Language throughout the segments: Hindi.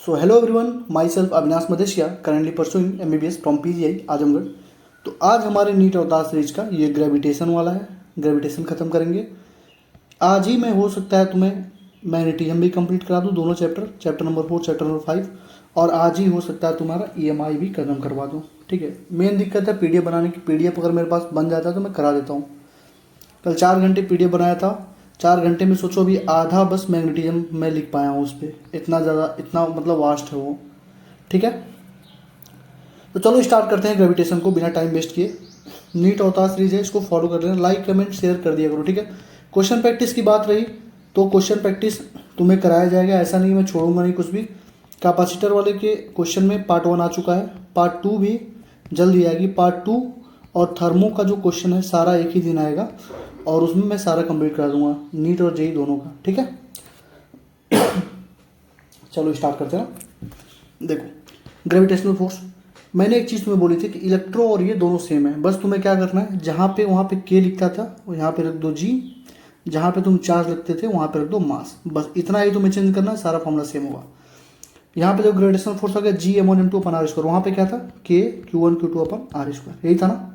So hello everyone, myself Avinash Madeshiya, currently pursuing MBBS from PGI Azamgarh. तो आज हमारे नीट अवतार सीरीज का ये ग्रेविटेशन वाला है। ग्रेविटेशन ख़त्म करेंगे आज ही। मैं हो सकता है तुम्हें मैग्नेटिज्म भी कंप्लीट करा दूँ, दोनों चैप्टर नंबर 4, चैप्टर नंबर 5, और आज ही हो सकता है तुम्हारा EMI भी खत्म करवा दूँ। ठीक है, मेन दिक्कत है PDF बनाने की। PDF अगर मेरे पास बन जाता है तो मैं करा देता हूँ। कल 4 घंटे PDF बनाया था। 4 घंटे में सोचो अभी आधा बस मैग्नेटिज्म मैं लिख पाया हूँ उस पर। इतना ज़्यादा, इतना मतलब वास्ट है वो। ठीक है, तो चलो स्टार्ट करते हैं ग्रेविटेशन को बिना टाइम वेस्ट किए। नीट अवतार सीरीज है, इसको फॉलो कर लेना, लाइक कमेंट शेयर कर दिया करो। ठीक है, क्वेश्चन प्रैक्टिस की बात रही तो क्वेश्चन प्रैक्टिस तुम्हें कराया जाएगा, ऐसा नहीं मैं छोड़ूंगा नहीं कुछ भी। कैपेसिटर वाले के क्वेश्चन में पार्ट 1 आ चुका है, पार्ट 2 भी जल्दी आएगी। पार्ट 2 और थर्मो का जो क्वेश्चन है सारा एक ही दिन आएगा, और उसमें मैं सारा कंप्लीट करा दूंगा, नीट और जेई दोनों का। ठीक है, चलो स्टार्ट करते हैं। देखो, ग्रेविटेशनल फोर्स, मैंने एक चीज़ तुम्हें बोली थी कि इलेक्ट्रो और ये दोनों सेम है। बस तुम्हें क्या करना है, जहाँ पे वहाँ पे के लिखता था यहाँ पे रख दो जी, जहाँ पे तुम चार्ज लिखते थे वहाँ पे रख दो मास। बस इतना ही तुम्हें चेंज करना है, सारा फॉर्मूला सेम होगा। यहाँ पे जो ग्रेविटेशनल फोर्स आ गया G(m1m2 अपन r²), वहाँ पे क्या था K Q1 Q2 अपन r², यही था ना।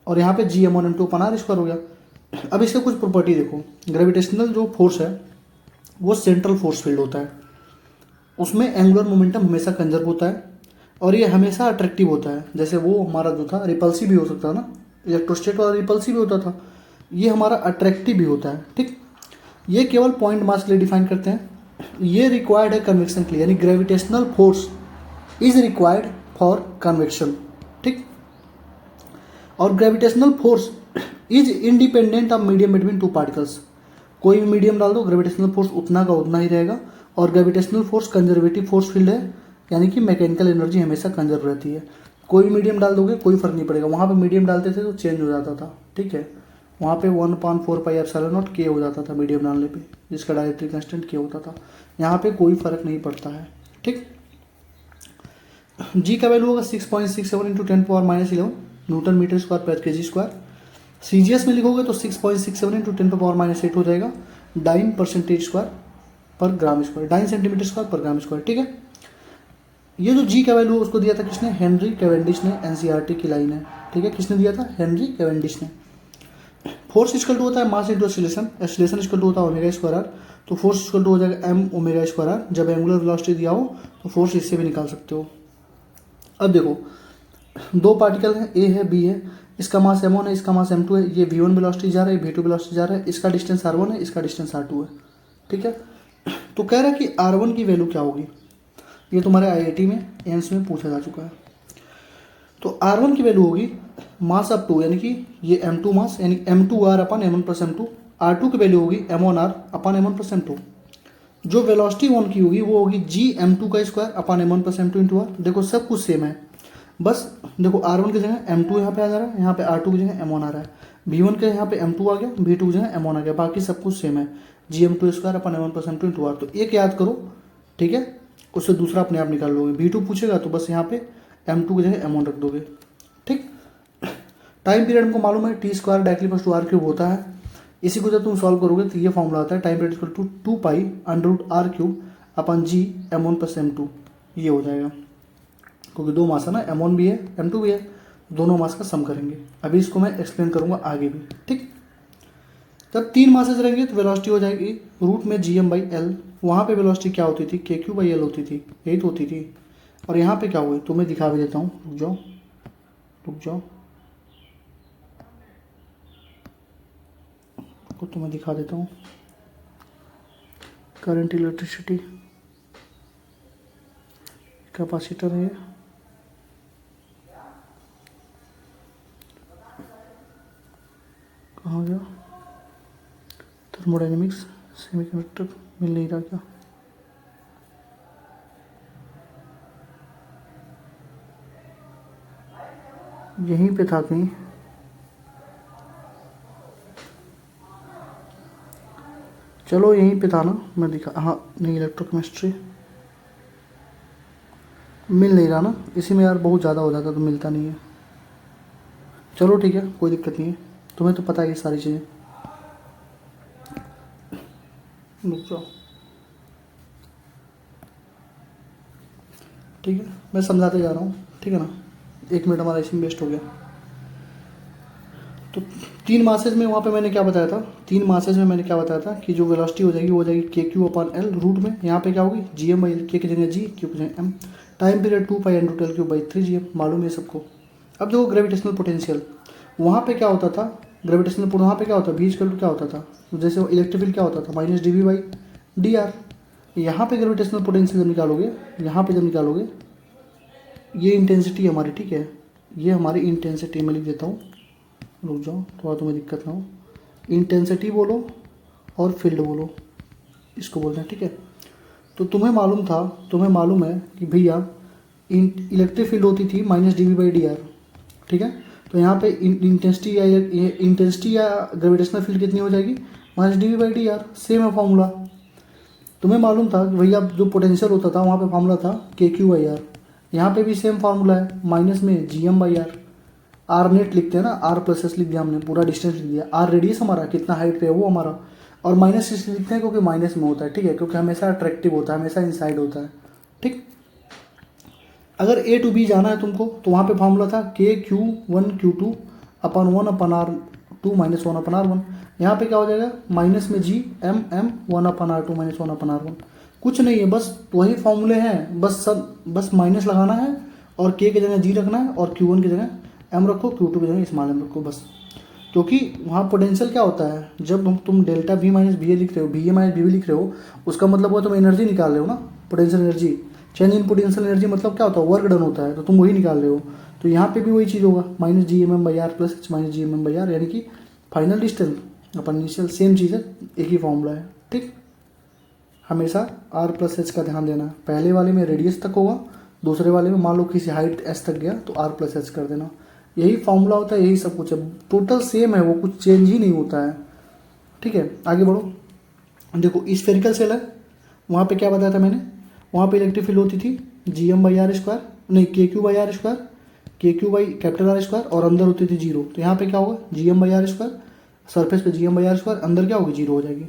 और यहाँ पे G(m1m2 अपन r² हो गया। अब इसके कुछ प्रॉपर्टी देखो। ग्रेविटेशनल जो फोर्स है वो सेंट्रल फोर्स फील्ड होता है, उसमें एंगुलर मोमेंटम हमेशा कंजर्व होता है, और ये हमेशा अट्रैक्टिव होता है। जैसे वो हमारा जो था रिपल्सिव भी हो सकता है ना, इलेक्ट्रोस्टेट वाला रिपल्सिव भी होता था, ये हमारा अट्रैक्टिव भी होता है। ठीक, ये केवल पॉइंट मास के लिए डिफाइन करते हैं। ये रिक्वायर्ड है कन्वेक्शन के लिए, यानी gravitational force is required for convection. ठीक, और gravitational force is independent of medium between two particles. कोई भी मीडियम डाल दो, ग्रेविटेशनल फोर्स उतना का उतना ही रहेगा। और gravitational force conservative force field है, यानी कि मैकेनिकल एनर्जी हमेशा कंजर्व रहती है। कोई भी मीडियम डाल दोगे कोई फर्क नहीं पड़ेगा। वहाँ पे मीडियम डालते थे तो चेंज हो जाता था। ठीक है, वहाँ पे 1/4πε0 K हो जाता था मीडियम डालने पे, जिसका डायरेक्टरी कांस्टेंट K होता था। यहाँ पे कोई फर्क नहीं पड़ता है। ठीक, जी का वैल्यू होगा 6.67 × 10⁻11 न्यूटन मीटर स्क्वायर पर kg²। CGS में लिखोगे तो 6.67 × 10⁻8 हो जाएगा, डाइन परसेंटेज स्क्वायर पर ग्राम स्क्वायर, डाइन सेंटीमीटर स्क्वायर पर ग्राम स्क्वायर। ठीक है, ये जो जी का वैल्यू उसको दिया था किसने, हेनरी कैवेंडिश ने। NCERT की लाइन है। ठीक है, किसने दिया था, हेनरी कैवेंडिश ने। फोर्स इक्वल टू होता है mass into acceleration, acceleration equal to होता है ओमेगा²। तो फोर्स इक्वल टू हो जाएगा m ओमेगा²। जब एंगुलर वेलोसिटी दिया हो तो फोर्स इससे भी निकाल सकते हो। अब देखो, दो पार्टिकल हैं, A है B है, इसका मास m1 है, इसका मास m2 है। ये v1 वेलोसिटी जा रहा है, v2 वेलोसिटी जा रहा है, इसका डिस्टेंस r1 है, इसका डिस्टेंस r2 है। ठीक है, तो कह रहा है कि r1 की वैल्यू क्या होगी। ये तुम्हारे IIT में एम्स में पूछा जा चुका है। तो R1 की वैल्यू होगी मास अप टू, यानी कि ये M2 मास, यानी M2r अपन m1 + m2। R2 की वैल्यू होगी m1r अपन m1 + m2। जो वेलोसिटी 1 की होगी वो होगी Gm2² अपन m1 + m2 × r। देखो सब कुछ सेम है, बस देखो R1 की जगह M2 यहाँ पे आ जा रहा है, यहाँ पे R2 की जगह m1 आ रहा है, V1 के यहाँ पे M2 आ गया, V2 की जगह m1 आ गया, बाकी सब कुछ सेम है। Gm2² अपन m1 + m2 × r। तो एक याद करो, ठीक है, उससे दूसरा अपने आप निकाल लोगे। V2 पूछेगा तो बस यहाँ पे M2 की जगह m1 रख दोगे। ठीक, टाइम पीरियड हमको मालूम है T² डायरेक्टली + r³ होता है। इसी को जब तुम सॉल्व करोगे तो ये फॉर्मूला आता है, time period equal to 2π√r³ upon G m1 + m2। ये हो जाएगा, क्योंकि दो मास है ना, m1 भी है m2 भी है, दोनों मास का सम करेंगे। अभी इसको मैं एक्सप्लेन करूंगा आगे भी। ठीक, जब 3 मासेज रहेंगे तो वेलोसिटी हो जाएगी √Gm/L। वहाँ पे वेलोसिटी क्या होती थी, KQ/L होती थी, यही तो होती थी। और यहाँ पे क्या हुई तुम्हें दिखा भी देता हूँ, रुक जाओ रुक जाओ, को तुम्हें दिखा देता हूँ। करंट इलेक्ट्रिसिटी कैपेसिटर है, कहाँ गया, थर्मोडायनेमिक्स सेमीकंडक्टर मिल नहीं रहा क्या, यहीं पे था कहीं। चलो यहीं पे था ना, मैं दिखा, हाँ नहीं, इलेक्ट्रोकेमिस्ट्री मिल नहीं रहा ना, इसी में यार बहुत ज़्यादा हो जाता तो मिलता नहीं है। चलो ठीक है, कोई दिक्कत नहीं है, तुम्हें तो पता है ये सारी चीज़ें। रुक जाओ, ठीक है, मैं समझाते जा रहा हूँ, ठीक है ना। 1 मिनट हमारा इसी में वेस्ट हो गया। तो 3 मासेज में वहाँ पे मैंने क्या बताया था, 3 मासेज में मैंने क्या बताया था कि जो वेलोसिटी हो जाएगी वो हो जाएगी के क्यू अपॉन एल रूट में, यहाँ पे क्या होगी जी एम बाई एल, के की जगह जी, क्यू की जगह M, time period 2 pi n/2 L³ by 3 GM, मालूम है सबको। अब देखो ग्रेविटेशनल पोटेंशियल, वहाँ पे क्या होता था, ग्रेविटेशनल वहाँ पे क्या होता, v इक्वल टू क्या होता था, जैसे इलेक्ट्रिक फील्ड क्या होता था minus D V by D R. यहाँ पे ग्रेविटेशनल पोटेंशियल जब निकालोगे, यहाँ पे जब निकालोगे, ये इंटेंसिटी हमारी, ठीक है, ये हमारी इंटेंसिटी, मैं लिख देता हूँ, रुक जाओ थोड़ा तुम्हें दिक्कत ना हो। इंटेंसिटी बोलो और फील्ड बोलो, इसको बोलते हैं, ठीक है। तो तुम्हें मालूम था, तुम्हें मालूम है कि भैया इलेक्ट्रिक फील्ड होती थी minus D V by D R, ठीक है। तो यहाँ पे इंटेंसिटी या ग्रेविटेशनल फील्ड कितनी हो जाएगी, minus D V by D R, same है फॉर्मूला। तुम्हें मालूम था कि भैया जो पोटेंशियल होता था वहाँ पे फॉर्मूला था के क्यू बाई आर, यहाँ पे भी सेम फार्मूला है, माइनस में G M by R. R net लिखते हैं ना, आर प्लस एस लिख दिया हमने, पूरा डिस्टेंस लिख दिया, आर रेडियस हमारा कितना हाइट पे है वो हमारा, और माइनस इसलिए लिखते हैं क्योंकि माइनस में होता है, ठीक है, क्योंकि हमेशा अट्रैक्टिव होता है, हमेशा इनसाइड होता है, ठीक। अगर ए टू बी जाना है तुमको तो वहाँ पे फॉर्मूला था K Q one Q two upon one upon R two minus one upon R one. यहाँ पे क्या हो जाएगा, माइनस में G M M one upon R two minus one upon R one. कुछ नहीं है, बस वही फॉर्मूले हैं, बस माइनस लगाना है और के की जगह जी रखना है और क्यू वन की जगह एम रखो, क्यू टू की जगह स्मॉल एम रखो बस। क्योंकि वहाँ पोटेंशियल क्या होता है, जब तुम डेल्टा वी माइनस बी ए लिख रहे हो, बी ए माइनस बी बी लिख रहे हो, उसका मतलब वो तुम एनर्जी निकाल रहे हो ना, potential energy, change in potential energy मतलब क्या होता है, वर्क डन होता है, तो तुम वही निकाल रहे हो। तो यहाँ पे भी वही चीज़ होगा, minus G M M by R plus H minus G M M by R, यानी कि final distance upon initial, same चीज़ है, एक ही फॉर्मूला है, ठीक। हमेशा आर प्लस एच का ध्यान देना, पहले वाले में रेडियस तक होगा, दूसरे वाले में मान लो किसी हाइट एस तक गया तो आर प्लस एच कर देना, यही फॉर्मूला होता है, यही सब कुछ है, टोटल सेम है, वो कुछ चेंज ही नहीं होता है, ठीक है। आगे बढ़ो, देखो स्फेरिकल सेल है, वहाँ पे क्या बताया था मैंने, वहाँ पे इलेक्ट्रिक फील्ड होती थी G M by R square, नहीं K Q by R square, K Q by capital R square, और अंदर होती थी जीरो। तो यहाँ पे क्या होगा, G M by R square, surface पे G M by R square, अंदर क्या होगी, जीरो हो जाएगी,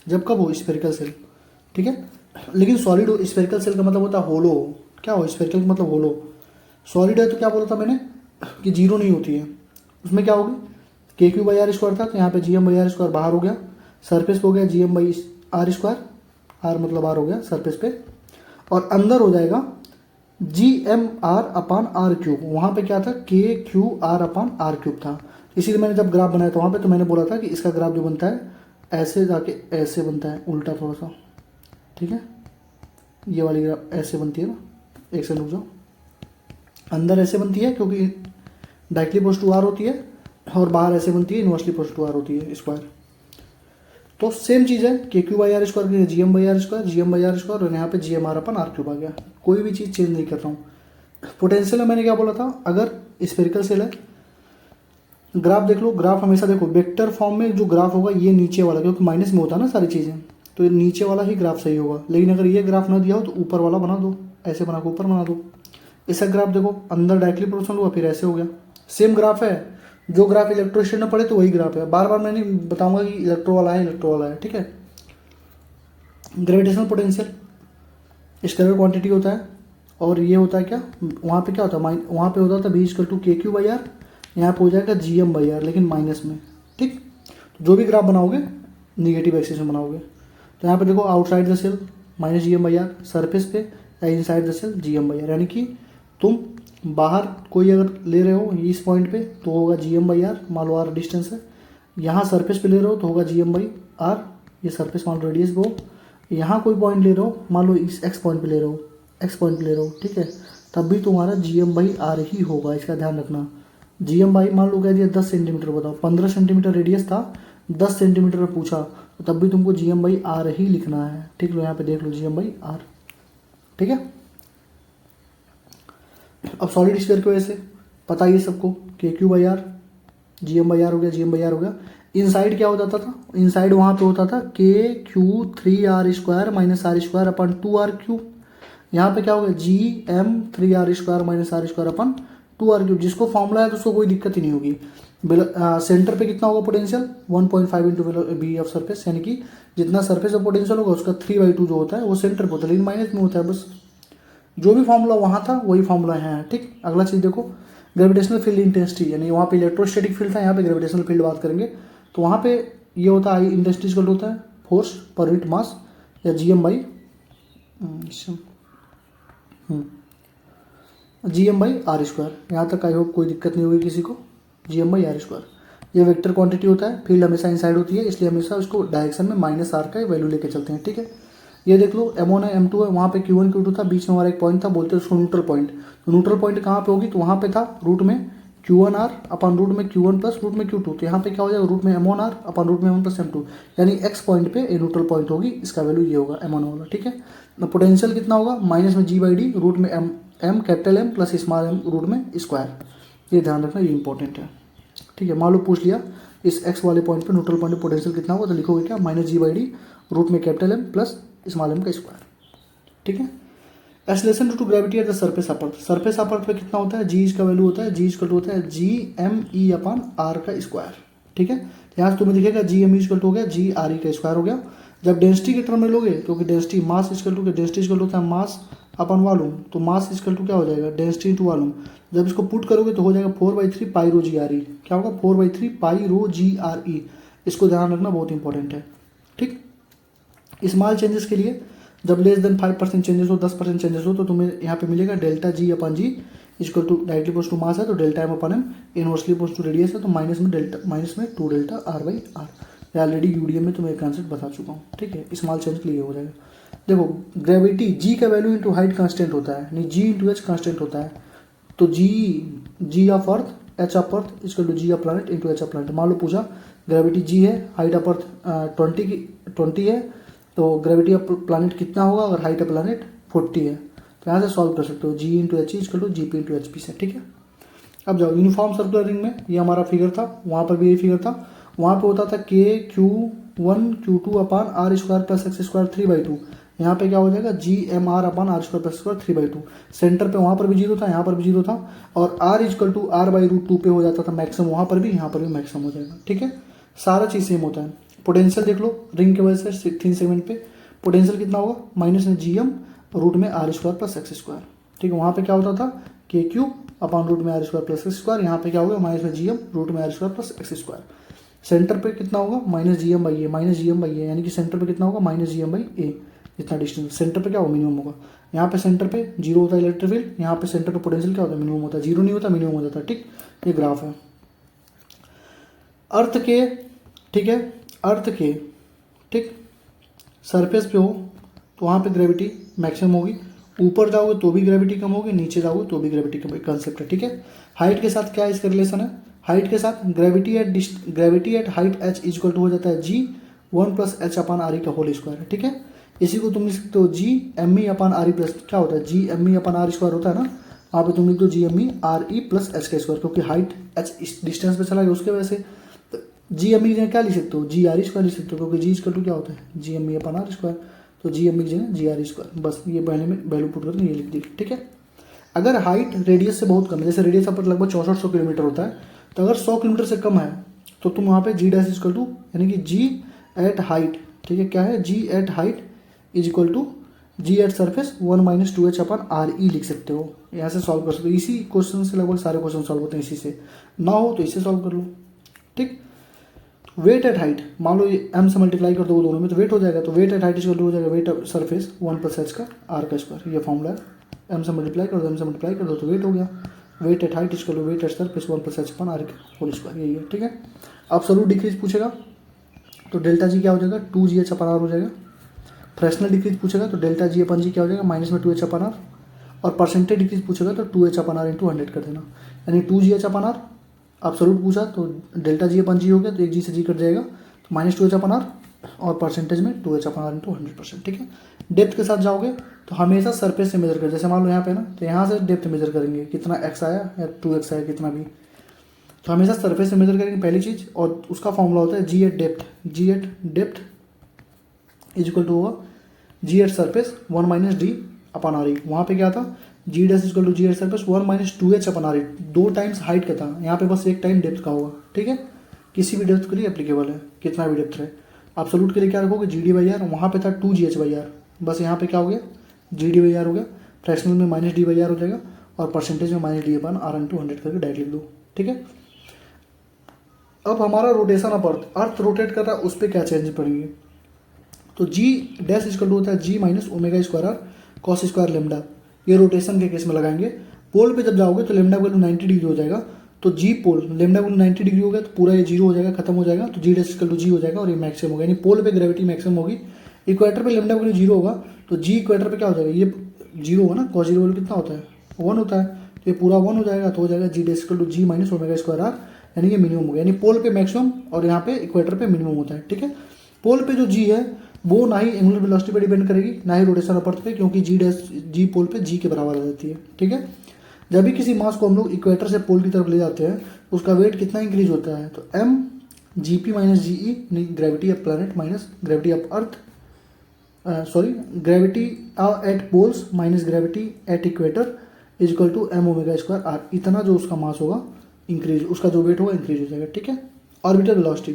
जब कब हो, स्फेरिकल सेल, ठीक है। लेकिन सॉलिड स्फेरिकल सेल का मतलब होता है होलो, क्या हो स्फेरिकल का मतलब होलो, सॉलिड है तो क्या बोला था मैंने कि जीरो नहीं होती है, उसमें क्या होगी, के क्यू बाई आर स्क्वायर था, तो यहाँ पे G M by R square बाहर हो गया, सरफेस पे हो गया G M by R square, R मतलब आर हो गया सरफेस पे, और अंदर हो जाएगा G M R upon R cube, वहाँ पे क्या था, K Q R upon R cube था। इसीलिए मैंने जब ग्राफ बनाया था वहाँ पे, तो मैंने बोला था कि इसका ग्राफ जो बनता है ऐसे जाके ऐसे बनता है, उल्टा थोड़ा सा, ठीक है, ये वाली ग्राफ ऐसे बनती है ना, एक से रुक जाओ, अंदर ऐसे बनती है क्योंकि डायरेक्टली पोस्ट टू आर होती है, और बाहर ऐसे बनती है इनवर्सली पोस्ट टू आर होती है स्क्वायर। तो सेम चीज़ है, K Q by R square G M by R square, G M by R square, और यहाँ पे G M R upon R cube आ गया, कोई भी चीज़ चेंज नहीं कर रहा हूँ। पोटेंशियल में मैंने क्या बोला था, अगर स्फेरिकल सेल है, ग्राफ देख लो, ग्राफ हमेशा देखो वेक्टर फॉर्म में जो ग्राफ होगा ये नीचे वाला, क्योंकि माइनस में होता है ना सारी चीज़ें, तो ये नीचे वाला ही ग्राफ सही होगा। लेकिन अगर ये ग्राफ ना दिया हो तो ऊपर वाला बना दो, ऐसे बना के ऊपर बना दो। ऐसा ग्राफ देखो, अंदर डायरेक्टली प्रोपोर्शनल हुआ, फिर ऐसे हो गया, सेम ग्राफ है, जो ग्राफ इलेक्ट्रोस्टैटिक में पड़े तो वही ग्राफ है, बार बार मैंने बताऊंगा कि इलेक्ट्रो वाला है, इलेक्ट्रो वाला है, ठीक है। ग्रेविटेशनल पोटेंशियल स्केलर क्वांटिटी होता है, और ये होता है क्या, वहाँ पे क्या होता है, वहाँ पे होता था बी इक्वल टू के क्यू बाई आर, यहाँ पे हो जाएगा जी एम बाई आर, लेकिन माइनस में, ठीक। तो जो भी ग्राफ बनाओगे निगेटिव एक्सिस में बनाओगे। तो यहाँ पे देखो outside the shell minus G M by R, surface पे या inside the shell G M by R, यानी कि तुम बाहर कोई अगर ले रहे हो इस पॉइंट पे तो होगा जी एम बाई आर, मान लो आर डिस्टेंस है, यहाँ सरफेस पे ले रहे हो तो होगा जी एम बाई आर, ये सरफेस मान लो रेडियस वो, यहाँ कोई पॉइंट ले रहे हो, मान लो इस एक्स पॉइंट पे ले रहे हो, एक्स पॉइंट पे ले रहे हो, ठीक है, तब भी तुम्हारा जी एम बाई आर ही होगा, इसका ध्यान रखना। जी एम बाई मान लो कह दिया 10 सेंटीमीटर, बताओ 15 सेंटीमीटर रेडियस था, 10 सेंटीमीटर में पूछा तो तब भी तुमको जी एम बाई आर ही लिखना है, ठीक लो, यहाँ पे देख लो जी एम बाई आर, ठीक है। अब सॉलिड स्फीयर की वजह से पता ही सबको K Q by R, G M by R हो गया, जी एम बाई आर हो गया। इनसाइड क्या होता था, इनसाइड वहाँ पे होता था K Q 3 R square minus R square upon 2 R cube, यहाँ पे क्या होगा G M 3 R square minus R square upon 2 R cube. जिसको फॉर्मूला है तो उसको कोई दिक्कत ही नहीं होगी। सेंटर पे कितना होगा potential 1.5 into B of surface, यानी कि जितना सरफेस का पोटेंशियल होगा उसका 3/2 जो होता है वो सेंटर पे होता है, लेकिन माइनस में होता है बस। जो भी फॉर्मूला वहाँ था वही फॉर्मूला यहाँ है, ठीक। अगला चीज़ देखो, ग्रेविटेशनल फील्ड इंटेंसिटी, यानी वहाँ पे इलेक्ट्रोस्टैटिक फील्ड था, यहाँ पे ग्रेविटेशनल फील्ड बात करेंगे। तो वहाँ पे ये होता है इंटेंसिटी इक्वल होता है फोर्स पर यूनिट मास या GM बाई आर स्क्वायर। यहाँ तक आई होप कोई दिक्कत नहीं होगी किसी को। GM बाई आर स्क्वायर ये वेक्टर क्वांटिटी होता है, फील्ड हमेशा इनसाइड होती है, इसलिए हमेशा उसको डायरेक्शन में -r का वैल्यू लेके चलते हैं, ठीक है। ये देख लो M1 है M2 है, वहाँ पे Q1 Q2 था, बीच में हमारा एक पॉइंट था, बोलते हैं उसको न्यूट्रल पॉइंट। तो न्यूट्रल पॉइंट कहाँ पे होगी, तो वहाँ पे था रूट में Q1R अपन रूट में Q1 प्लस रूट में Q2। तो यहाँ पे क्या हो जाएगा, रूट में M1R अपन रूट में M1 प्लस M2, यानी x पॉइंट पे ए न्यूट्रल पॉइंट होगी, इसका वैल्यू ये होगा M1 होगा, ठीक है। पोटेंशियल कितना होगा, माइनस में G/D रूट में M capital M plus small m root में स्क्वायर। ये ध्यान रखना, ये इंपॉर्टेंट है, ठीक है। मान लो पूछ लिया इस x वाले पॉइंट पे न्यूट्रल पॉइंट पोटेंशियल कितना होगा, तो लिखोगे क्या, -G/D रूट में capital M plus small m का स्क्वायर, ठीक है। Acceleration due to gravity at the surface upward, surface upward पे कितना होता है, जी का वैल्यू होता है, जी इक्वल होता है GME अपन R का स्क्वायर, ठीक है। यहाँ से तुम्हें दिखेगा GME इक्वल हो गया GRE का स्क्वायर हो गया। जब डेंसिटी के टर्म में लोगे, क्योंकि density mass equal to density equal होता है मास अपन वॉल्यूम, तो मास इक्वल टू क्या हो जाएगा, डेंसिटी इंटू वॉल्यूम। जब इसको पुट करोगे तो हो जाएगा 4/3 पाई रो GRE, क्या होगा 4/3 पाई रो GRE। इसको ध्यान रखना, बहुत इंपॉर्टेंट है, ठीक। स्मॉल चेंजेस के लिए जब लेस देन 5% चेंजेस हो, 10% चेंजेस हो, तो तुम्हें यहाँ पे मिलेगा delta G upon G equal to directly post to mass है, तो delta M upon M inversely post to radius है, तो माइनस में 2 डेल्टा R/R। मैं ऑलरेडी UDM में तुम्हें एक कॉन्सेप्ट बता चुका हूँ, ठीक है। स्मॉल चेंज के लिए हो जाएगा। देखो ग्रेविटी G का वैल्यू इंटू हाइट कांस्टेंट होता है, नहीं G इंटू H कांस्टेंट होता है, तो G of earth H of earth equal to G of planet into H of planet. मान लो पूछा ग्रेविटी G है, हाइट ऑफ अर्थ 20 है, तो ग्रेविटी ऑफ प्लानट कितना होगा, अगर हाइट ऑफ प्लानट 40 है, तो यहाँ से सॉल्व कर सकते हो G into H equal to GP into HP से, ठीक है। अब जाओ यूनिफॉर्म सर्कुलर रिंग में, ये हमारा फिगर था, वहाँ पर भी यही फिगर था। वहाँ पे होता था KQ1 Q2 अपान R square plus x square 3/2। यहाँ पे क्या हो जाएगा GMR अपान R square plus square 3/2। Centre पे वहाँ पर भी जीरो था, यहाँ पर भी जीरो था, और R इक्वल टू R/√2 पे हो जाता था मैक्सिमम, वहाँ पर भी यहाँ पर भी मैक्सिमम हो जाएगा, ठीक है। सारा चीज़ सेम होता है। पोटेंशियल देख लो रिंग के वजह से 3 सेगमेंट पे पोटेंशियल कितना होगा, माइनस में GM रूट में R square plus x square, ठीक है। वहाँ पे क्या होता था KQ अपान रूट में R square plus x square, यहाँ पे क्या होगा माइनस में GM रूट में R square plus x square. Centre पे कितना होगा -GM/A, यानी कि सेंटर पे कितना होगा -GM/A, जितना डिस्टेंस सेंटर पे क्या होगा मिनिमम होगा। यहाँ पे सेंटर पे जीरो होता है इलेक्ट्रिक फील्ड, यहाँ पे सेंटर पे पोटेंशियल क्या होता है मिनिमम होता है, जीरो नहीं होता मिनिमम हो जाता है, ठीक। ये ग्राफ है अर्थ के, ठीक है, अर्थ के, ठीक सरफेस पे हो तो वहाँ पे ग्रेविटी मैक्सिमम होगी, ऊपर जाओगे तो भी ग्रेविटी कम होगी, नीचे जाओगे तो भी ग्रेविटी कम, कंसेप्ट है, ठीक है। हाइट के साथ क्या इसका रिलेशन है, हाइट के साथ gravity at height H equal to हो जाता है G1 plus H upon RE का होल स्क्वायर है, ठीक है। इसी को तुम लिख सकते हो GME अपान RE प्लस क्या होता है GME अपान R स्क्वायर होता है ना, वहाँ पे तुम लिख दो GME RE प्लस H का स्क्वायर, क्योंकि हाइट H इस डिस्टेंस पे चला गया उसके वजह से। GME की जगह क्या लिख सकते हो GRE स्क्वायर लिख सकते हो, क्योंकि G इक्वल टू क्या होता है GME अपान R स्क्वायर, तो GME की जगह GRE स्क्वायर, बस ये पहले में वैल्यू पुट करके ये लिख दी, ठीक है। अगर हाइट रेडियस से बहुत कम है, जैसे रेडियस पर लगभग 6400 किलोमीटर होता है, तो अगर 100 किलोमीटर से कम है तो तुम वहाँ पे G डैश इक्वल टू यानी कि G एट हाइट, ठीक है, क्या है G at height is equal to G at surface 1 - 2H upon RE लिख सकते हो। यहाँ से सॉल्व कर सकते हो, इसी क्वेश्चन से लगभग सारे क्वेश्चन सॉल्व होते हैं, इसी से ना हो तो इससे सॉल्व कर लो, ठीक। वेट एट हाइट मान लो ये M से मल्टीप्लाई कर दो दोनों में तो वेट हो जाएगा, तो weight at height equal to हो जाएगा weight of surface 1 plus H का R का स्क्वायर, ये फॉर्मूला है। M से मल्टीप्लाई कर दो, M से मल्टीप्लाई कर दो तो वेट हो गया, weight at height equal to weight at surface 1 plus H upon R का होल स्क्वायर, यही है, ठीक है। एब्सोल्यूट डिक्रीज पूछेगा तो डेल्टा G क्या हो जाएगा 2GH अपन R हो जाएगा। फ्रैक्शनल डिक्रीज पूछेगा तो डेल्टा G अपन G क्या हो जाएगा माइनस में 2H अपन R, और परसेंटेज डिक्रीज पूछेगा तो 2H अपन R इंटू 100 कर देना, यानी 2GH अपन R। एब्सोल्यूट पूछा तो डेल्टा G अपन G हो गया तो एक G से G कट जाएगा तो -2H अपन R, और परसेंटेज में 2H अपन R इंटू 100%, ठीक है। डेप्थ के साथ जाओगे तो हमेशा सरफेस से मेजर कर, जैसे मान लो यहाँ पे ना, तो यहाँ से डेप्थ मेजर करेंगे कितना x आया या 2x आया कितना भी, तो हमेशा सरफेस से मेजर करेंगे पहली चीज़, और उसका फॉर्मूला होता है G at depth is equal to होगा G at surface 1 - D upon RE। वहाँ पे क्या था G dash equal to G at surface 1 - 2H upon RE, 2 times height का था, यहाँ पे बस एक टाइम डेप्थ का होगा, ठीक है। किसी भी डेप्थ के लिए एप्लीकेबल है, कितना भी डेप्थ है। एब्सोल्यूट के लिए क्या रखोगे GD/R, वहाँ पे था 2GH/R, बस यहाँ पे क्या हो गया GD/R हो गया। फ्रैक्शनल में माइनस डी बाई आर हो जाएगा और परसेंटेज में minus D upon R into 100 करके डायरेक्ट लिख दो, ठीक है। अब हमारा रोटेशन ऑफ अर्थ रोटेट कर रहा है, उस पर क्या चेंज पड़ेंगे, तो जी डैश इक्वल टू होता है G minus omega square R cos square lambda, ये रोटेशन के केस में लगाएंगे। पोल पे जब जाओगे तो लेमडा इक्वल टू 90 डिग्री हो जाएगा, तो जी पोल लेमडा इक्वल टू 90 डिग्री हो गया तो पूरा ये जीरो हो जाएगा, खत्म हो जाएगा, तो जी डैश इक्वल टू जी हो जाएगा और ये मैक्सिमम होगा, यानी पोल पे ग्रेविटी मैक्सिमम होगी। इक्वेटर पे लेमडा इक्वल टू जीरो होगा तो जी इक्वेटर पे क्या हो जाएगा, ये जीरो होगा ना, कॉस जीरो कितना होता है 1 होता है, तो ये पूरा 1 हो जाएगा, तो हो जाएगा G dash equal to G minus omega square R, यानी कि मिनिमम हो गया, यानी पोल पे मैक्सिमम और यहाँ पे इक्वेटर पे मिनिमम होता है, ठीक है। पोल पे जो जी है वो ना ही एंगुलर वेलोसिटी पे डिपेंड करेगी ना ही रोटेशन ऑफ अर्थ पे, क्योंकि जी डैश जी पोल पे जी के बराबर आ जाती है, ठीक है। जब भी किसी मास को हम लोग इक्वेटर से पोल की तरफ ले जाते हैं उसका वेट कितना इंक्रीज होता है, तो M G P minus G E, gravity of planet minus gravity of earth, sorry gravity at poles minus gravity at equator is equal to M omega square R, इतना जो उसका मास होगा इंक्रीज, उसका जो वेट होगा इंक्रीज हो जाएगा, ठीक है। ऑर्बिटल वेलोसिटी,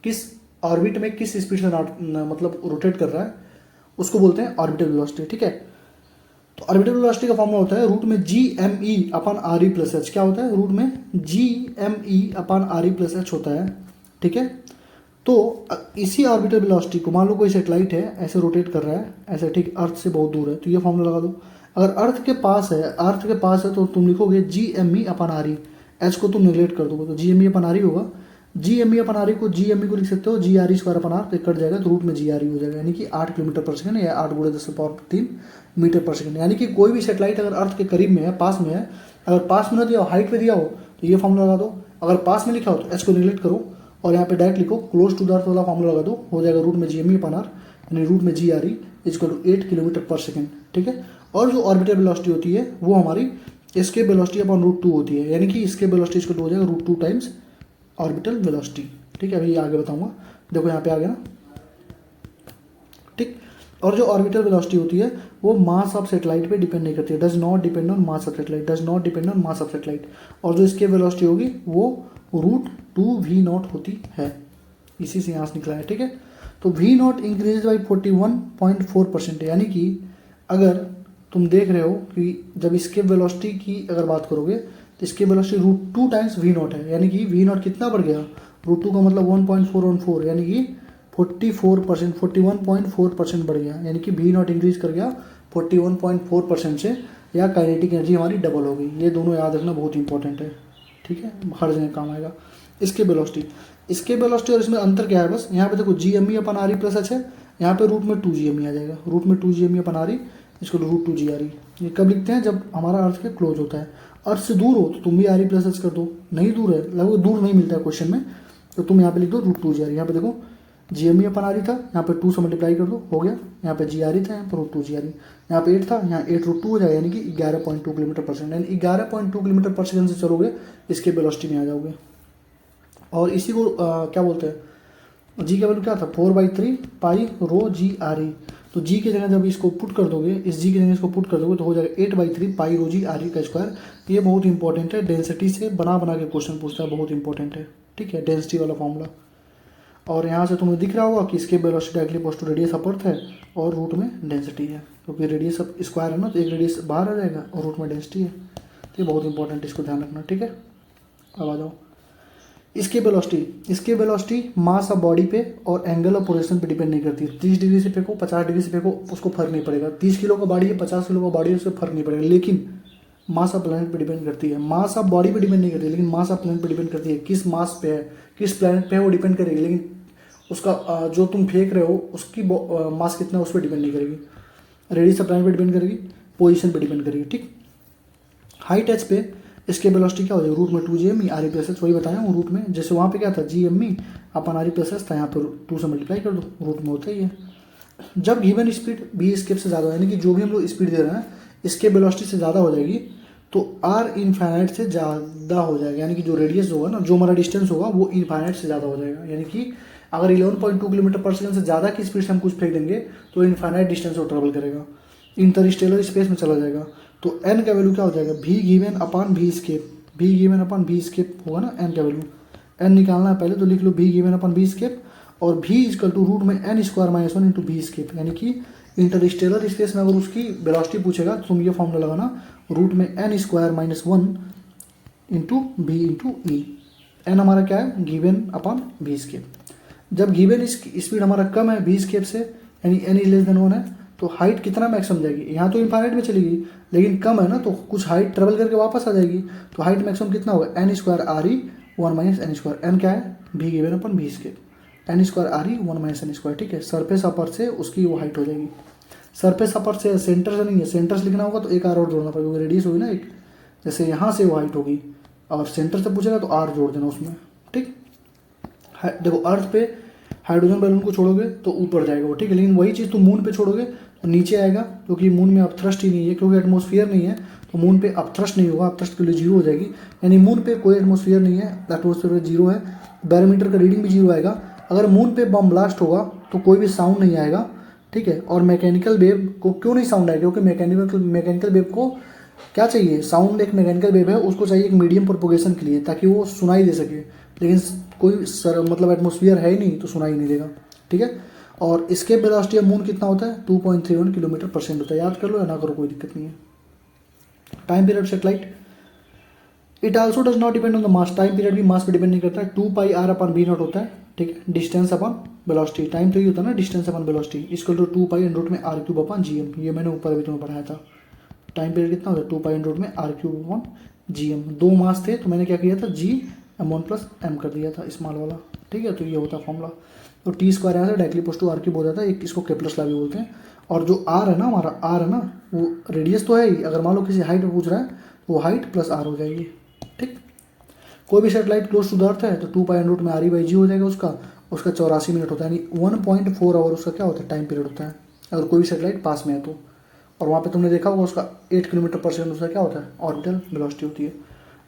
किस ऑर्बिट में किस स्पीड से मतलब रोटेट कर रहा है उसको बोलते हैं ऑर्बिटल वेलोसिटी, ठीक है। तो ऑर्बिटल वेलोसिटी का फॉर्मूला होता है रूट में G M E upon are E plus H, क्या होता है रूट में G M E upon are E plus H होता है, ठीक है। तो इसी ऑर्बिटल वेलोसिटी को मान लो कोई सैटेलाइट है ऐसे रोटेट कर रहा है ऐसे, ठीक, अर्थ से बहुत दूर है, तो ये फॉर्मूला लगा दो। अगर अर्थ के पास है तो तुम लिखोगे जी M E upon R E, H को तुम निगलेक्ट कर दोगे तो G M E upon R E होगा, G M E upon R E को जी एम ई को लिख सकते हो G R E square upon R, तो कट जाएगा तो रूट में जी आर ई हो जाएगा, यानी कि 8 किलोमीटर पर सेकंड या 8 × 10⁻³ मीटर पर सेकंड। यानी कि कोई भी सैटेलाइट अगर अर्थ के करीब में है, पास में है, अगर पास में ना दिया हो हाइट पे दिया हो तो ये फॉर्मूला लगा दो, अगर पास में लिखा हो तो एच को निगलेक्ट करो और यहाँ पे डायरेक्ट लिखो क्लोज टू द अर्थ वाला फॉर्मूला लगा दो, हो जाएगा रूट में G M E upon R, यानी रूट में G R E equal to 8 kilometre per second, ठीक है। और जो ऑर्बिटल वेलोसिटी होती है वो हमारी एस्केप वेलोसिटी अपॉन √2 होती है, यानी कि एस्केप वेलोसिटी इक्वल टू हो जाएगा √2 टाइम्स ऑर्बिटल वेलोसिटी, ठीक है। अभी आगे बताऊंगा, देखो यहाँ पे आ गया ना, ठीक। और जो ऑर्बिटल वेलोसिटी होती है वो मास ऑफ सैटेलाइट पे डिपेंड नहीं करती है, does not depend on mass of satellite, does not depend on mass of satellite. और जो एस्केप वेलोसिटी होगी वो √2 v0 होती है, इसी से यहाँ से निकला है, ठीक है। तो v0 इंक्रीज बाई 41.4%, यानी कि अगर तुम देख रहे हो कि जब एस्केप वेलोसिटी की अगर बात करोगे तो एस्केप वेलोसिटी √2 टाइम्स v0 है, यानी कि v0 कितना बढ़ गया, √2 का मतलब 1.414, यानी कि 44%, 41.4% बढ़ गया, यानी कि v0 इंक्रीज कर गया 41.4% से, या काइनेटिक एनर्जी हमारी डबल हो गई। ये दोनों याद रखना बहुत इंपॉर्टेंट है, ठीक है, हर जगह काम आएगा। एस्केप वेलोसिटी और इसमें अंतर क्या है, बस यहाँ पे देखो जी M E upon are E plus H है, यहाँ पे रूट में 2 जी एम ई आ जाएगा, रूट में 2 G M E upon R E इसको √2 जी आर ई। ये कब लिखते हैं, जब हमारा अर्थ के क्लोज होता है। अर्थ से दूर हो तो तुम भी आर ई प्लस एच कर दो, नहीं दूर है, लगभग दूर नहीं मिलता है क्वेश्चन में, तो तुम यहाँ पे लिख दो √2 जी आर ई। यहाँ पे देखो जी M E upon R E था, यहाँ पे 2 से मल्टीप्लाई कर दो, हो गया, यहाँ पे जी आर ई था, यहाँ पे √2 जी आर ई, यहाँ पे 8 था, यहाँ 8 √2 हो जाएगा, यानी कि 11.2 किलोमीटर पर सेकंड, यानी 11.2 किलोमीटर पर सेकंड से चलोगे इसके वेलोसिटी में आ जाओगे। और इसी को क्या बोलते हैं, जी का वैल्यू क्या था 4/3 पाई रो जी आर ई, तो जी की जगह जब इसको पुट कर दोगे, इस जी की जगह इसको पुट कर दोगे तो हो जाएगा 8/3 पाई रो जी आर ई का स्क्वायर। ये बहुत इंपॉर्टेंट है, डेंसिटी से बना के क्वेश्चन पूछता है, बहुत इंपॉर्टेंट है, ठीक है, डेंसिटी वाला फॉर्मूला। और यहाँ से तुम्हें दिख रहा होगा कि इसके velocity directly post to radius of earth है और रूट में डेंसिटी है, क्योंकि रेडियस ऑफ स्क्वायर है ना, तो एक रेडियस बाहर आ जाएगा और रूट में डेंसिटी है, तो ये बहुत इंपॉर्टेंट है, इसको ध्यान रखना, ठीक है। अब आ जाओ इसके वेलोसिटी मास ऑफ बॉडी पे और एंगल ऑफ पोजीशन पे डिपेंड नहीं करती। 30 डिग्री से फेंको, 50 डिग्री से फेंको, उसको फर्क नहीं पड़ेगा। 30 किलो का बॉडी है, 50 किलो का बॉडी है, उससे फर्क नहीं पड़ेगा। लेकिन मास ऑफ प्लैनेट पे डिपेंड करती है, मास ऑफ बॉडी पे डिपेंड नहीं करती, लेकिन मास ऑफ प्लैनेट पे डिपेंड करती है। किस मास पे है, किस प्लैनेट पे है वो डिपेंड करेगी, लेकिन उसका जो तुम फेंक रहे हो उसकी मास कितना उस पर डिपेंड नहीं करेगी। रेडियस ऑफ प्लैनेट पे डिपेंड करेगी, पोजीशन पे डिपेंड करेगी, ठीक। हाइट एच पे इसके वेलोसिटी क्या हो जाएगी, रूट में 2 G M E R E plus H, वही बताया हूँ रूट में, जैसे वहाँ पे क्या था जी M E upon are E plus H था, यहाँ पे 2 से मल्टीप्लाई कर दो, रूट में होता ही है। जब गिवन स्पीड बी एस्केप से ज़्यादा, यानी कि जो भी हम लोग स्पीड दे रहे हैं इसके वेलोसिटी से ज़्यादा हो जाएगी, तो आर इनफाइनाइट से ज़्यादा हो जाएगा, यानी कि जो रेडियस होगा ना, जो हमारा डिस्टेंस होगा वो इनफाइनाइट से ज़्यादा हो जाएगा। यानी कि अगर 11.2 किलोमीटर पर सेकंड से ज़्यादा की स्पीड से हम कुछ फेंक देंगे तो इनफाइनाइट डिस्टेंस को ट्रेवल करेगा, इंटरस्टेलर स्पेस में चला जाएगा। तो एन का वैल्यू क्या हो जाएगा, भी गिवन अपॉन भी स्केप, भी गिवन अपॉन भी स्केप होगा ना, एन का वैल्यू, एन निकालना है पहले तो लिख लो भी गिवन अपॉन भी स्केप, और भी इक्वल टू रूट में एन स्क्वायर -1 इंटू भी स्केप, यानी कि इंटरस्टेलर स्पेस में अगर उसकी वेलोसिटी पूछेगा तो तुम ये फॉर्मूला लगाना, रूट में N square minus 1 into B into E. N हमारा क्या है, गिवन अपॉन वी स्केप। जब गिवन स्पीड हमारा कम है वी स्केप से, यानी एन इज लेस देन 1 है, तो हाइट कितना मैक्सिमम जाएगी, यहाँ तो इनफाइनाइट में चलेगी, लेकिन कम है ना तो कुछ हाइट ट्रेवल करके वापस आ जाएगी, तो हाइट मैक्सिमम कितना होगा, N square R E 1 minus N square. N क्या है, V given upon V escape, N square R E 1 minus N square. ठीक है, सरफेस अपर से उसकी वो हाइट हो जाएगी। सरफेस अपर से सेंटर से नहीं है, सेंटर से लिखना होगा तो एक आर और जोड़ना पड़ेगा, रेडियस होगी ना एक, जैसे यहाँ से वो हाइट होगी, और सेंटर से पूछेगा तो आर जोड़ देना उसमें। ठीक, देखो अर्थ पे हाइड्रोजन बैलून को छोड़ोगे तो ऊपर जाएगा वो, ठीक है, लेकिन वही चीज़ तुम मून पे छोड़ोगे तो नीचे आएगा, क्योंकि मून में अपथ्रस्ट ही नहीं है, क्योंकि एटमॉस्फेयर नहीं है, तो मून पे अपथ्रस्ट नहीं होगा, अपथ्रस्ट के लिए जीरो हो जाएगी, यानी मून पे कोई एटमॉस्फेयर नहीं है, एटमॉस्फेयर जीरो है, बैरोमीटर का रीडिंग भी जीरो आएगा। अगर मून पे बम ब्लास्ट होगा तो कोई भी साउंड नहीं आएगा, ठीक है। और मैकेनिकल वेव को क्यों नहीं साउंड आएगा, क्योंकि मैकेनिकल वेव को क्या चाहिए, साउंड एक मैकेनिकल वेव है, उसको चाहिए एक मीडियम प्रोपोगेशन के लिए, ताकि वो सुनाई दे सके, लेकिन कोई मतलब एटमॉस्फेयर है ही नहीं तो सुनाई नहीं देगा, ठीक है। और इसके वेलोसिटी ऑफ मून कितना होता है, 2.31 किलोमीटर पर सेकंड होता है, याद कर लो या ना करो कोई दिक्कत नहीं है। Time period satellite, it also does not depend on the mass, time period भी मास पे डिपेंड नहीं करता है, 2 पाई आर अपन बी नॉट होता है, ठीक है। डिस्टेंस अपन वेलोसिटी, टाइम तो ये होता है ना, distance upon velocity equal to 2 pi and root में R cube upon G M, ये मैंने ऊपर अभी तुम्हें पढ़ाया था। टाइम पीरियड कितना होता है, 2 पाई एंड रूट में R cube upon G M, दो मास थे तो मैंने क्या किया था, जी M1 प्लस एम कर दिया था स्मॉल वाला, ठीक है। तो ये होता फॉर्मूला, तो टी स्क्वायर यहाँ से directly post to R cube हो जाता है, एक इसको केप्लस लॉ भी बोलते हैं। और जो आर है ना, हमारा आर है ना, वो रेडियस तो है ही, अगर मान लो किसी हाइट पूछ रहा है तो वो हाइट प्लस आर हो जाएगी, ठीक। कोई भी satellite close to the earth है तो 2 पाई एंड रूट में आर ई बाई जी हो जाएगा उसका 84 मिनट होता है, यानी 1.4 आवर उसका क्या होता है, टाइम पीरियड होता है, अगर कोई भी सैटेलाइट पास में है तो। और वहाँ पे तुमने देखा होगा उसका 8 किलोमीटर पर सेकंड उसका क्या होता है, ऑर्बिटल वेलोसिटी होती है।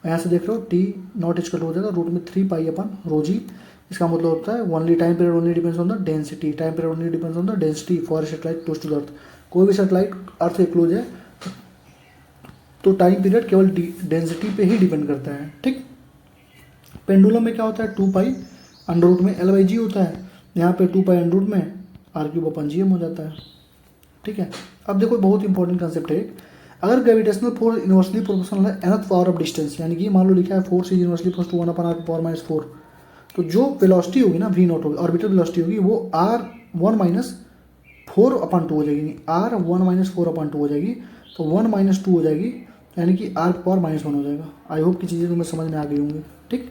यहाँ से देख लो टी नॉट इक्वल हो जाएगा रूट में 3 पाई अपन रो जी, इसका मतलब होता है only time period only depends on the density, time period only depends on the density for satellite close to the earth. कोई भी सैटेलाइट अर्थ से क्लोज है तो टाइम पीरियड केवल डेंसिटी पे ही डिपेंड करता है, ठीक। पेंडुलम में क्या होता है, 2 पाई अंडर रूट में एल बाई जी होता है, यहाँ पे 2 पाई अंडर रूट में R cube upon G M हो जाता है, ठीक है। अब देखो बहुत इंपॉर्टेंट कंसेप्ट है, अगर ग्रेविटेशनल फोर्स इनवर्सली प्रोपोर्शनल है nth पावर ऑफ डिस्टेंस, यानी कि मान लो लिखा है force is inversely proportional to 1 upon R power minus 4, तो जो वेलोसिटी होगी ना वी नॉट होगी, ऑर्बिटल वेलोसिटी होगी, वो आर 1 माइनस 4 अपॉन 2 हो जाएगी, आर 1 माइनस 4 अपॉन 2 हो जाएगी, तो 1 माइनस 2 हो जाएगी, यानी कि आर पावर माइनस 1 हो जाएगा। आई होप की चीज़ें तुम्हें समझ में आ गई होंगी, ठीक।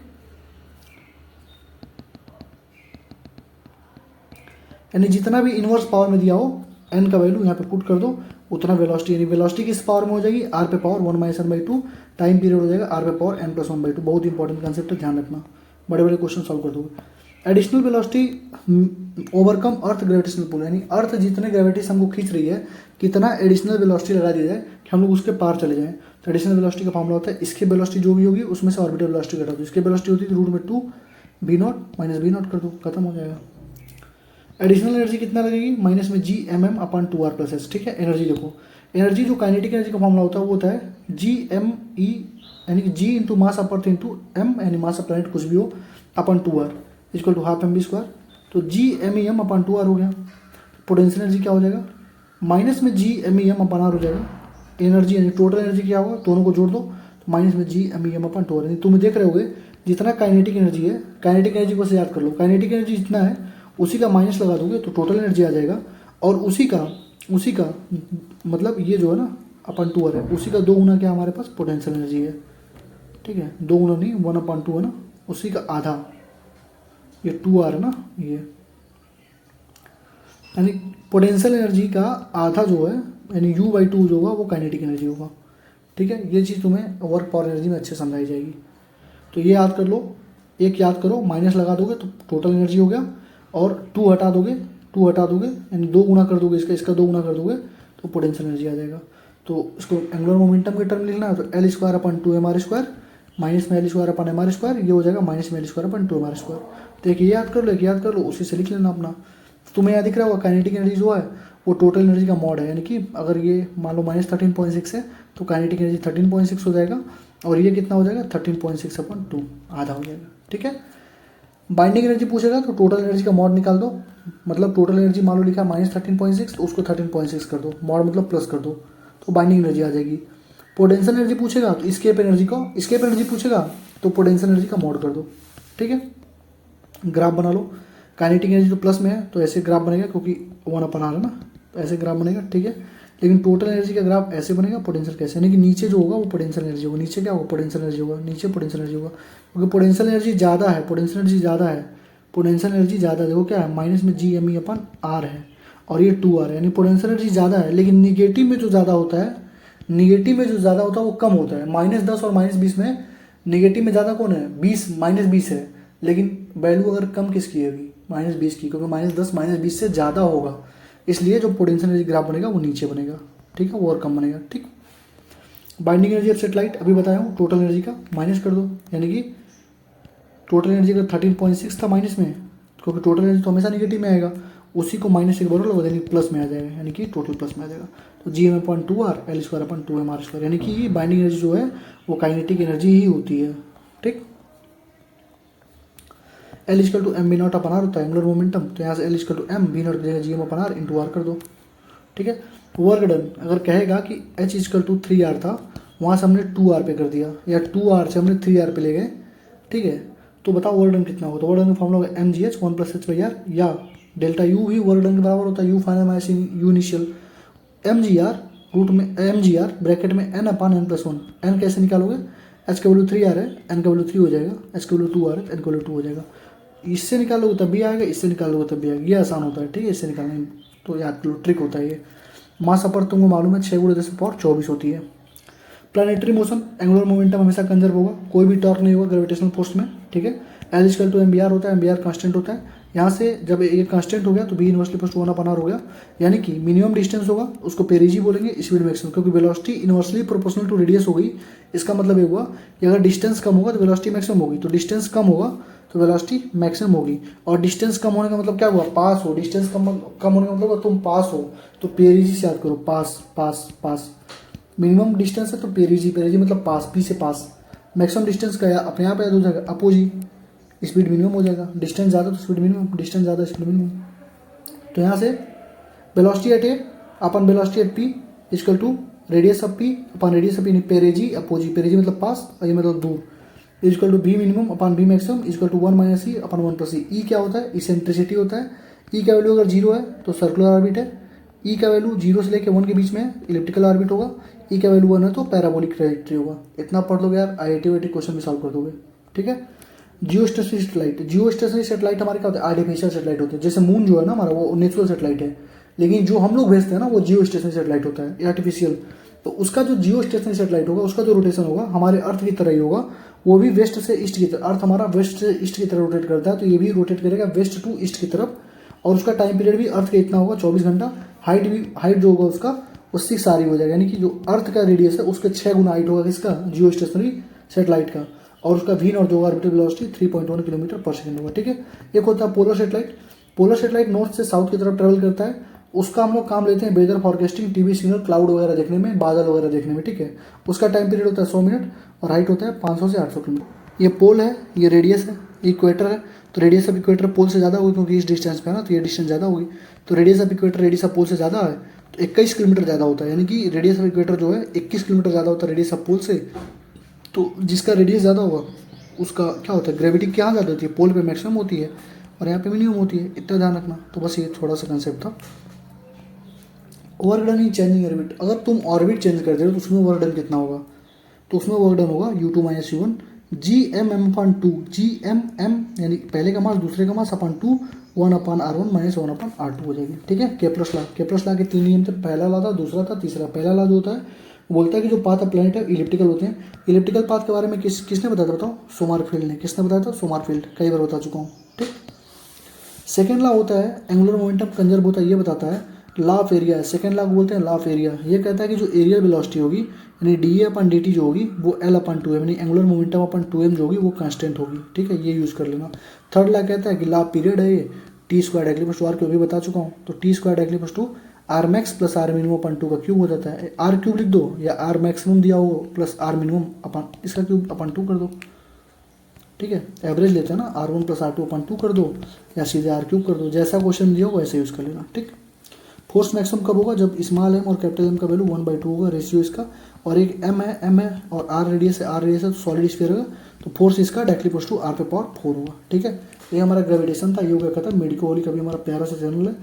यानी जितना भी इनवर्स पावर में दिया हो एन का वैल्यू यहाँ पे पुट कर दो, उतना वेलोसिटी, यानी वेलोसिटी किस पावर में हो जाएगी, आर पे power 1 minus N by 2, time period हो जाएगा आर पे पावर एन प्लस 1 बाई 2। बहुत इंपॉर्टेंट कंसेप्ट है, ध्यान रखना, बड़े बड़े क्वेश्चन सॉल्व कर दोगे। Additional velocity overcome earth gravitational pull, यानी अर्थ जितने ग्रेविटी से हमको खींच रही है, कितना एडिशनल वेलोसिटी लगा दिया जाए कि हम लोग उसके पार चले जाएं। तो एडिशनल वेलोसिटी का फॉर्मूला होता है, इसके वेलोसिटी जो भी होगी उसमें से ऑर्बिटल वेलोसिटी घटा दो, इसके वेलोसिटी होती है रूट में 2 B not minus B not कर दो, खत्म हो जाएगा। एडिशनल एनर्जी कितना लगेगी, माइनस में G M M upon 2 R plus S, ठीक है। एनर्जी देखो, एनर्जी जो काइनेटिक एनर्जी का फॉर्मूला होता है वो होता है जी एम ई, यानी कि G into mass of earth into M, यानी मास ऑफ प्लैनेट कुछ भी हो, upon 2 R equal to half M B square. तो G M E M upon 2 R हो गया। पोटेंशियल एनर्जी क्या हो जाएगा, माइनस में G M E M upon R हो जाएगा। एनर्जी यानी टोटल एनर्जी क्या होगा, दोनों को जोड़ दो तो माइनस में G M E M upon 2 R. यानी तुम देख रहे होगे जितना काइनेटिक एनर्जी है, काइनेटिक एनर्जी को से याद कर लो, काइनेटिक एनर्जी जितना है उसी का माइनस लगा दोगे तो टोटल एनर्जी आ जाएगा, और उसी का मतलब ये जो है ना अपन 2 आर है, उसी का 2 गुना क्या हमारे पास पोटेंशियल एनर्जी है, ठीक है। 2 गुना नहीं, 1/2 है ना, उसी का आधा, ये 2 आर है ना ये, यानी पोटेंशियल एनर्जी का आधा जो है, यानी U बाई 2 जो होगा वो काइनेटिक एनर्जी होगा, ठीक है। ये चीज़ तुम्हें वर्क पावर एनर्जी में अच्छे समझाई जाएगी, तो ये याद कर लो, एक याद करो, माइनस लगा दोगे तो टोटल एनर्जी हो गया, और 2 हटा दोगे यानी 2 गुना कर दोगे, इसका 2 गुना कर दोगे तो पोटेंशियल एनर्जी आ जाएगा। तो इसको एंगुलर मोमेंटम के टर्म लिखना है तो L square upon 2 M R square minus में L square upon M R square, ये हो जाएगा माइनस में L square upon 2 M R square. तो एक ये याद कर लो, उसी से लिख लेना अपना। तुम्हें यहाँ दिख रहा होगा काइनेटिक एनर्जी जो है वो टोटल एनर्जी का मॉड है, यानी कि अगर ये मान लो माइनस 13.6 है तो काइनेटिक एनर्जी 13.6 हो जाएगा, और ये कितना हो जाएगा 13.6 अपन 2, आधा हो जाएगा, ठीक है। बाइंडिंग एनर्जी पूछेगा तो टोटल एनर्जी का मॉड निकाल दो, मतलब टोटल एनर्जी मान लो लिखा है -13.6, तो उसको 13.6 कर दो, मॉड मतलब प्लस कर दो, तो बाइंडिंग एनर्जी आ जाएगी। पोटेंशियल एनर्जी पूछेगा तो स्केप एनर्जी पूछेगा तो पोटेंशियल एनर्जी का मॉड कर दो, ठीक है। ग्राफ बना लो, काइनेटिक एनर्जी तो प्लस में है तो ऐसे ग्राफ बनेगा क्योंकि 1/r है ना, तो ऐसे ग्राफ बनेगा, ठीक है। लेकिन टोटल एनर्जी का ग्राफ ऐसे बनेगा, पोटेंशियल कैसे, यानी कि नीचे जो होगा वो पोटेंशियल एनर्जी होगा, नीचे क्या होगा पोटेंशियल एनर्जी होगा, नीचे पोटेंशियल एनर्जी होगा, क्योंकि पोटेंशियल एनर्जी ज़्यादा है, पोटेंशियल एनर्जी ज़्यादा है, देखो क्या है माइनस में G_me/r है और ये 2r है, यानी पोटेंशियल एनर्जी ज़्यादा है। लेकिन निगेटिव में जो ज़्यादा होता है, वो कम होता है। -10 और -20 में निगेटिव में ज़्यादा कौन है, 20 -20 है, लेकिन वैल्यू अगर कम किसकी है अभी, -20 की, क्योंकि -10 -20 से ज़्यादा होगा, इसलिए जो पोटेंशियल एनर्जी ग्राफ बनेगा वो नीचे बनेगा, ठीक है, वो और कम बनेगा, ठीक। बाइंडिंग एनर्जी ऑफ सेटेलाइट अभी बताया हूँ, टोटल एनर्जी का माइनस कर दो, यानी कि टोटल एनर्जी अगर 13.6 था माइनस में, क्योंकि टोटल एनर्जी तो हमेशा निगेटिव में आएगा, उसी को माइनस एक बदल यानी प्लस में आ जाएगा, यानी कि टोटल प्लस में आ जाएगा। तो Gm/2r L²/2mr², यानी कि ये बाइंडिंग एनर्जी जो है वो काइनेटिक एनर्जी ही होती है, ठीक। L=mv0/r होता है एंगुलर मोमेंटम, तो यहाँ से L=mv0 की जगह Gm/r कर दो, ठीक है। वर्क डन अगर कहेगा कि H=3r था, वहाँ से हमने 2r पे कर दिया, या 2r से हमने 3r पे ले गए, ठीक है, तो बताओ वर्क डन कितना होगा। तो वर्क डन का फॉर्मूला होगा mgh 1+h/r, या डेल्टा यू भी वर्क डन के बराबर होता है, U final minus U initial, mgr root में mgr ब्रैकेट में n/n+1, n कैसे निकालोगे, h का वैल्यू 3r है, n का वैल्यू 3 हो जाएगा, h का वैल्यू 2r है, n का वैल्यू 2 हो जाएगा। इससे निकालोगे तब भी आएगा, इससे निकालोगे तब भी आएगा, ये आसान होता है, ठीक है, इससे निकालने तो याद लो, ट्रिक होता है ये। मास अपर तुमको मालूम है 6×10⁴ होती है। प्लानिटरी मोशन एंगुलर मोमेंटम हमेशा कंजर्व होगा, कोई भी टॉर्क नहीं होगा ग्रेविटेशनल फोर्स में, ठीक है। L=mvr होता है, mvr कांस्टेंट होता है, यहाँ से जब ये कांस्टेंट हो गया तो b इनवर्सली प्लस 1/r हो गया, यानी कि मिनिमम डिस्टेंस होगा उसको पेरिजी बोलेंगे, स्पीड मैक्सिमम, क्योंकि velocity inversely proportional to radius हो गई। इसका मतलब ये हुआ कि अगर डिस्टेंस कम होगा तो वेलोसिटी मैक्सिमम होगी, तो डिस्टेंस कम होगा तो वेलोसिटी मैक्सिमम होगी, और डिस्टेंस कम होने का मतलब क्या हुआ, पास हो, डिस्टेंस कम होने का मतलब तुम पास हो, तो पेरिजी से याद करो, पास पास पास, मिनिमम डिस्टेंस है तो पेरिजी मतलब पास, पी से पास, मैक्सिमम डिस्टेंस का या अपने आप याद हो जाएगा, अपोजी, स्पीड मिनिमम हो जाएगा, डिस्टेंस ज़्यादा तो स्पीड मिनिमम, डिस्टेंस ज़्यादा स्पीड मिनिमम। तो यहाँ से velocity at A upon velocity at P equal to radius of P upon radius of P, perigee apogee, perigee मतलब पास और ये मतलब दूर, equal to B minimum upon B maximum equal to 1 - e upon 1 + e। E क्या होता है, इसेंट्रिसिटी होता है, ई का वैल्यू अगर 0 है तो सर्कुलर ऑर्बिट है, ई का वैल्यू 0 से लेकर 1 के बीच में है इलिप्टिकल ऑर्बिट होगा, ई का वैल्यू 1 है तो पैराबोलिक ट्रैजेक्टरी होगा। इतना पढ़ लोगे यार, IIT क्वेश्चन भी सॉल्व कर दोगे, ठीक है। जियो स्टेशनरी सेटेलाइट हमारे क्या होते हैं, आर्टिफिशियल सेटेलाइट होते हैं, जैसे मून जो है ना हमारा वो नेचुरल सेटेलाइट है, लेकिन जो हम लोग भेजते हैं ना वो जियो स्टेशनरी सेटेलाइट होता है, आर्टिफिशियल। तो उसका जो जियो स्टेशनरी सेटेलाइट होगा उसका जो रोटेशन होगा हमारे अर्थ की तरह ही होगा, वो भी वेस्ट से ईस्ट की तरफ, अर्थ हमारा वेस्ट से ईस्ट की तरफ रोटेट करता है, तो ये भी रोटेट करेगा वेस्ट टू ईस्ट की तरफ, और उसका टाइम पीरियड भी अर्थ का इतना होगा 24 घंटा, हाइट जो होगा उसका वो 6r हो जाएगा, यानी कि जो अर्थ का रेडियस है उसके 6 गुना हाइट होगा किसका, जियो स्टेशनरी सेटेलाइट का, और उसका वी नॉट जो ऑर्बिटल वेलोसिटी 3.1 km/s होगा, ठीक है। एक होता है पोलर सेटेलाइट नॉर्थ से साउथ की तरफ ट्रेवल करता है, उसका हम लोग काम लेते हैं weather forecasting, TV signal, cloud वगैरह देखने में, बादल वगैरह देखने में, ठीक है। उसका टाइम पीरियड होता है 100 मिनट और हाइट होता है 500 से 800 किलोमीटर। ये पोल है, ये रेडियस है, इक्वेटर है, तो रेडियस ऑफ इक्वेटर पोल से ज़्यादा होगी क्योंकि इस डिस्टेंस पे है ना, तो ये डिस्टेंस ज़्यादा होगी, तो radius of equator radius of pole से ज़्यादा है तो 21 किलोमीटर ज़्यादा होता है, यानी कि रेडियस ऑफ इक्वेटर जो है 21 किलोमीटर ज़्यादा होता है रेडियस ऑफ पोल से। तो जिसका रेडियस ज़्यादा होगा उसका क्या होता है, ग्रेविटी क्या ज़्यादा होती है, पोल पे मैक्सिमम होती है और यहाँ पे मिनिमम होती है, इतना ध्यान रखना। तो बस ये थोड़ा सा कंसेप्ट था। Work done in changing orbit, अगर तुम ऑर्बिट चेंज करते हो तो उसमें वर्क डन कितना होगा, तो उसमें वर्क डन होगा U2 - U1 Gmm/2, Gmm यानी पहले का मास दूसरे का मास अपन 2 1/r1 - 1/r2 हो जाएगी, ठीक है। केप्लर्स ला के 3 नियम थे, पहला ला था, दूसरा था, तीसरा। पहला ला जो होता है वो बोलता है कि जो पाथ ऑफ प्लैनेट है इलिप्टिकल होते हैं। इलिप्टिकल पाथ के बारे में किसने बताया था बताओ, सोमरफेल्ड ने। किसने बताया था, सोमरफेल्ड, कई बार बता चुका हूँ, ठीक। सेकेंड ला होता है एंगुलर मोमेंटम कंजर्व होता है, ये बताता है law of area, second law को बोलते हैं लॉ ऑफ एरिया। ये कहता है कि जो एरियल वेलोसिटी होगी यानी dA/dt जो होगी वो L/2m यानी एंगुलर मोमेंटम अपन 2m जो होगी वो कांस्टेंट होगी, ठीक है, ये यूज़ कर लेना। थर्ड लॉ कहता है कि लॉ पीरियड है ये T² डायरेक्टली r क्यूब भी बता चुका हूँ, तो T² directly r max + r minimum अपन 2 का क्यूब हो जाता है। r क्यूब लिख दो या r maximum दिया हो प्लस r minimum अपन इसका क्यूब अपन 2 कर दो। ठीक है, एवरेज लेते हैं ना, R1 प्लस R2 अपन 2 कर दो या सीधे R³ कर दो, जैसा क्वेश्चन दिया हो वैसे यूज़ कर लेना। ठीक, फोर्स मैक्सिमम कब होगा, जब स्मॉल एम और कैपिटल एम का वैल्यू 1/2 होगा, रेशियो इसका, और एक एम है और आर रेडियस है तो सॉलिड स्फीयर होगा, तो फोर्स इसका डायरेक्टली इक्वल्स टू R/4 होगा। ठीक है, ये हमारा ग्रेविटेशन था, ये हो गया खत्म। मेडिको होली का भी हमारा प्यारा सा चैनल है,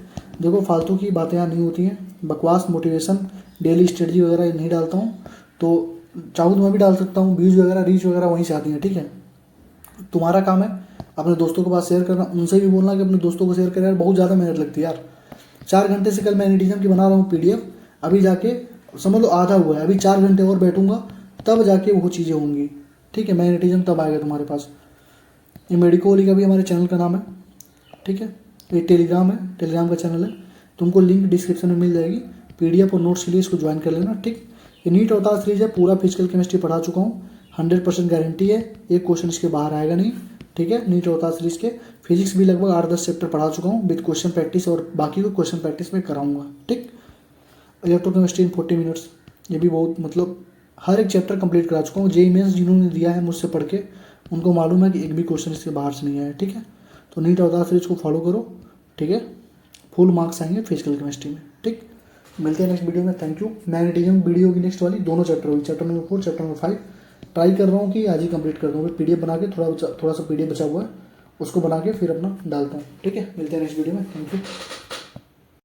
देखो फालतू की बातें यहाँ नहीं होती हैं, बकवास मोटिवेशन डेली स्ट्रेटजी वगैरह नहीं डालता हूँ, तो चाहूँ तो मैं भी डाल सकता हूँ, व्यूज़ वगैरह रीच वगैरह वहीं से आती हैं। ठीक है, तुम्हारा काम है अपने दोस्तों के पास शेयर करना, उनसे भी बोलना कि अपने दोस्तों को शेयर करें यार, बहुत ज़्यादा मेहनत लगती है यार। 4 घंटे से कल मैग्नेटिज्म की बना रहा हूँ PDF, अभी जाके समझ लो आधा हुआ है, अभी 4 घंटे और बैठूंगा तब जाके वो चीज़ें होंगी। ठीक है, मैग्नेटिज्म तब आएगा तुम्हारे पास। ये मेडिको होली का भी हमारे चैनल का नाम है। ठीक है, ये टेलीग्राम है, टेलीग्राम का चैनल है, तुमको लिंक डिस्क्रिप्शन में मिल जाएगी, PDF और नोट्स के लिए इसको ज्वाइन कर लेना। ठीक, ये नीट अवतार सीरीज है, पूरा फिजिकल केमिस्ट्री पढ़ा चुका हूँ, 100% गारंटी है, एक क्वेश्चन इसके बाहर आएगा नहीं। ठीक है, नीट अवतार सीरीज के फिजिक्स भी लगभग 8-10 चैप्टर पढ़ा चुका हूँ विद क्वेश्चन प्रैक्टिस, और बाकी को क्वेश्चन प्रैक्टिस में कराऊंगा। ठीक, इलेक्ट्रोकेमिस्ट्री इन 40 मिनट्स, ये भी बहुत मतलब हर एक चैप्टर कंप्लीट करा चुका हूँ। JEE मेंस जिन्होंने दिया है मुझसे पढ़ के, उनको मालूम है कि एक भी क्वेश्चन इसके बाहर से नहीं आया। ठीक है, तो नीट अवतार सीरीज को फॉलो करो। ठीक है, फुल मार्क्स आएंगे फिजिकल केमिस्ट्री में। ठीक, मिलते हैं नेक्स्ट वीडियो में, थैंक यू। मैग्नेटिज्म वीडियो होगी नेक्स्ट वाली, दोनों चैप्टर होगी, chapter number 4, chapter number 5। Try कर रहा हूँ कि आज ही कंप्लीट कर दूँ, PDF बना के थोड़ा सा PDF बचा हुआ है, उसको बना के फिर अपना डालता हूँ। ठीक है, मिलते हैं नेक्स्ट वीडियो में, थैंक यू।